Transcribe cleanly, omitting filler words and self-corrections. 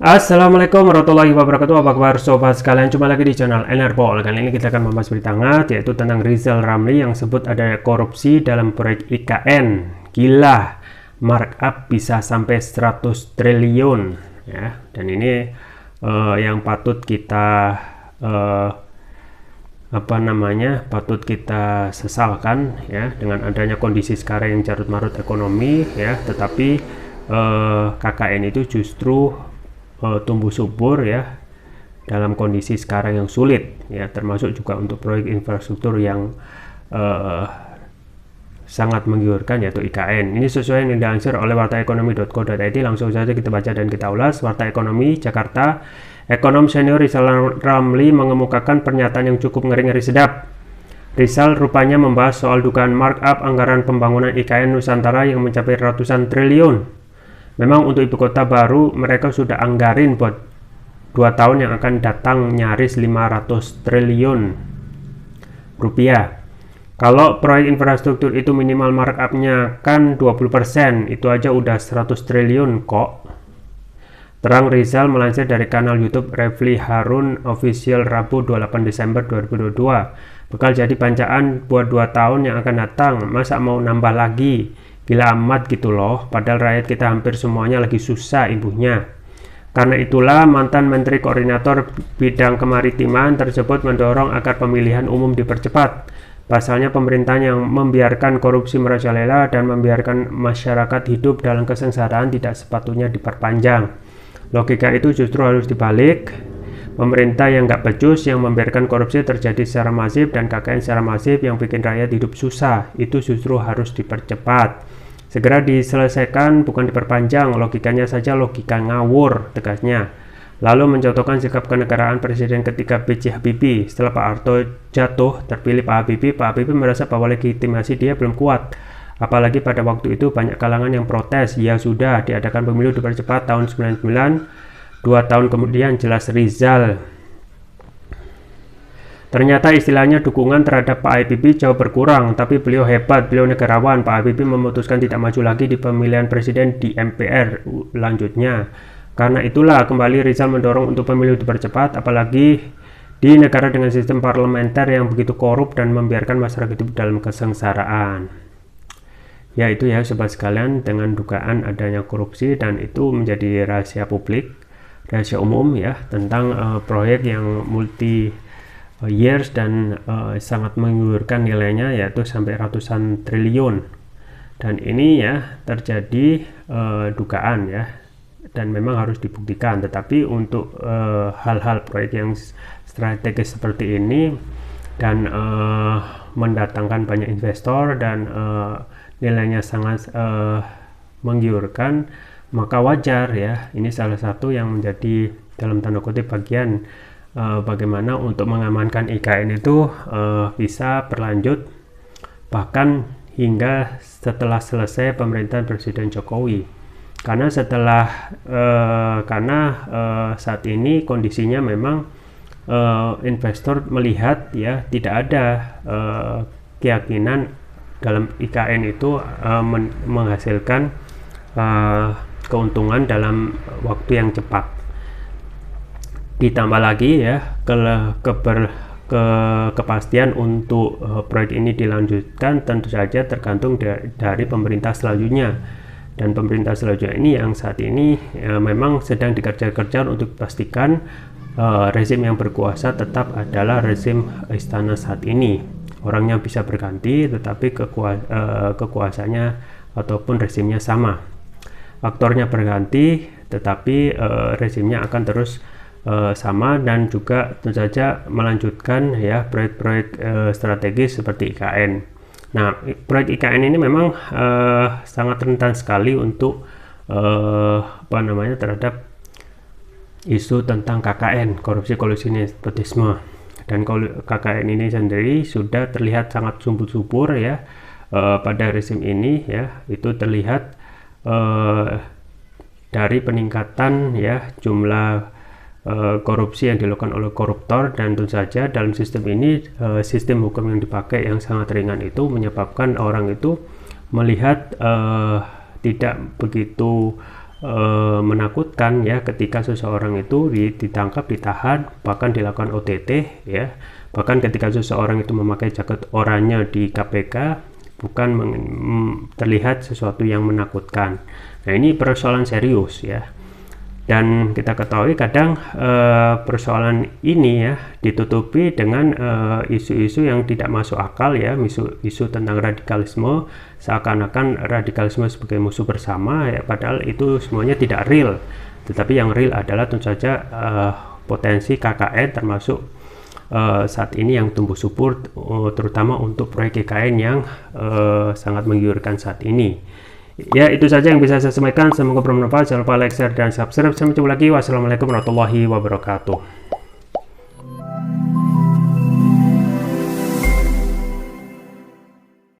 Assalamualaikum warahmatullahi wabarakatuh. Apa kabar sobat sekalian? Jumpa lagi di channel Enerpol. Kali ini kita akan membahas berita hangat, yaitu tentang Rizal Ramli yang sebut ada korupsi dalam proyek IKN. Gila, markup bisa sampai 100 triliun ya. Dan ini yang patut kita patut kita sesalkan ya, dengan adanya kondisi sekarang yang carut marut ekonomi ya. Tetapi KKN itu justru tumbuh subur ya dalam kondisi sekarang yang sulit ya, termasuk juga untuk proyek infrastruktur yang sangat menggiurkan, yaitu IKN. Ini sesuai yang dilansir oleh wartaekonomi.co.id. Langsung saja kita baca dan kita ulas. Warta Ekonomi Jakarta, ekonom senior Rizal Ramli mengemukakan pernyataan yang cukup ngeri-ngeri sedap. Rizal rupanya membahas soal dugaan markup anggaran pembangunan IKN Nusantara yang mencapai ratusan triliun. Memang untuk ibu kota baru mereka sudah anggarin buat 2 tahun yang akan datang nyaris 500 triliun rupiah. Kalau proyek infrastruktur itu minimal markupnya kan 20%, itu aja udah 100 triliun kok. Terang Rizal melansir dari kanal YouTube Refli Harun Official Rabu 28 Desember 2022. Bakal jadi pancaan buat 2 tahun yang akan datang, masa mau nambah lagi? Gila amat gitu loh, padahal rakyat kita hampir semuanya lagi susah ibunya. Karena itulah mantan Menteri Koordinator Bidang Kemaritiman tersebut mendorong agar pemilihan umum dipercepat. Pasalnya pemerintah yang membiarkan korupsi merajalela dan membiarkan masyarakat hidup dalam kesengsaraan tidak sepatutnya diperpanjang. Logika itu justru harus dibalik. Pemerintah yang nggak becus, yang membiarkan korupsi terjadi secara masif dan KKN secara masif yang bikin rakyat hidup susah, itu justru harus dipercepat. Segera diselesaikan, bukan diperpanjang. Logikanya saja logika ngawur, tegasnya. Lalu mencontohkan sikap kenegaraan Presiden ketiga B.J. Habibie. Setelah Pak Harto jatuh, terpilih Pak Habibie merasa bahwa legitimasi dia belum kuat. Apalagi pada waktu itu banyak kalangan yang protes. Ya sudah, diadakan pemilu dipercepat tahun 99. 2 tahun kemudian jelas Rizal. Ternyata istilahnya dukungan terhadap Pak Habibie jauh berkurang, tapi beliau hebat, beliau negarawan. Pak Habibie memutuskan tidak maju lagi di pemilihan presiden di MPR lanjutnya. Karena itulah kembali Rizal mendorong untuk pemilu dipercepat, apalagi di negara dengan sistem parlementer yang begitu korup dan membiarkan masyarakat hidup dalam kesengsaraan. Ya itu ya sobat sekalian, dengan dugaan adanya korupsi dan itu menjadi rahasia publik, rahasia umum ya, tentang proyek yang multi years dan sangat menggiurkan nilainya, yaitu sampai ratusan triliun. Dan ini ya terjadi dugaan ya, dan memang harus dibuktikan. Tetapi untuk hal-hal proyek yang strategis seperti ini dan mendatangkan banyak investor dan nilainya sangat menggiurkan, maka wajar ya, ini salah satu yang menjadi dalam tanda kutip bagian bagaimana untuk mengamankan IKN itu bisa berlanjut bahkan hingga setelah selesai pemerintahan Presiden Jokowi. Karena saat ini kondisinya memang investor melihat ya tidak ada keyakinan dalam IKN itu menghasilkan keuntungan dalam waktu yang cepat. Ditambah lagi ya kepastian untuk proyek ini dilanjutkan tentu saja tergantung dari pemerintah selanjutnya, dan pemerintah selanjutnya ini yang saat ini memang sedang dikejar-kejar untuk pastikan rezim yang berkuasa tetap adalah rezim istana saat ini. Orangnya bisa berganti tetapi kekuasaannya ataupun rezimnya sama. Aktornya berganti tetapi rezimnya akan terus sama, dan juga tentu saja melanjutkan ya proyek-proyek strategis seperti IKN. Nah, proyek IKN ini memang sangat rentan sekali untuk terhadap isu tentang KKN, korupsi kolusi nepotisme. Dan KKN ini sendiri sudah terlihat sangat subur ya pada rezim ini ya. Itu terlihat dari peningkatan ya jumlah korupsi yang dilakukan oleh koruptor, dan tentu saja dalam sistem ini sistem hukum yang dipakai yang sangat ringan itu menyebabkan orang itu melihat tidak begitu menakutkan ya ketika seseorang itu ditangkap, ditahan, bahkan dilakukan OTT ya. Bahkan ketika seseorang itu memakai jaket oranye di KPK bukan terlihat sesuatu yang menakutkan. Nah, ini persoalan serius ya. Dan kita ketahui kadang persoalan ini ya ditutupi dengan isu-isu yang tidak masuk akal ya, isu tentang radikalisme, seakan-akan radikalisme sebagai musuh bersama ya, padahal itu semuanya tidak real. Tetapi yang real adalah tentu saja potensi KKN, termasuk saat ini yang tumbuh subur, terutama untuk proyek IKN yang sangat menggiurkan saat ini. Ya, itu saja yang bisa saya sampaikan. Semoga bermanfaat. Jangan lupa like, share, dan subscribe. Sampai jumpa lagi. Wassalamualaikum warahmatullahi wabarakatuh.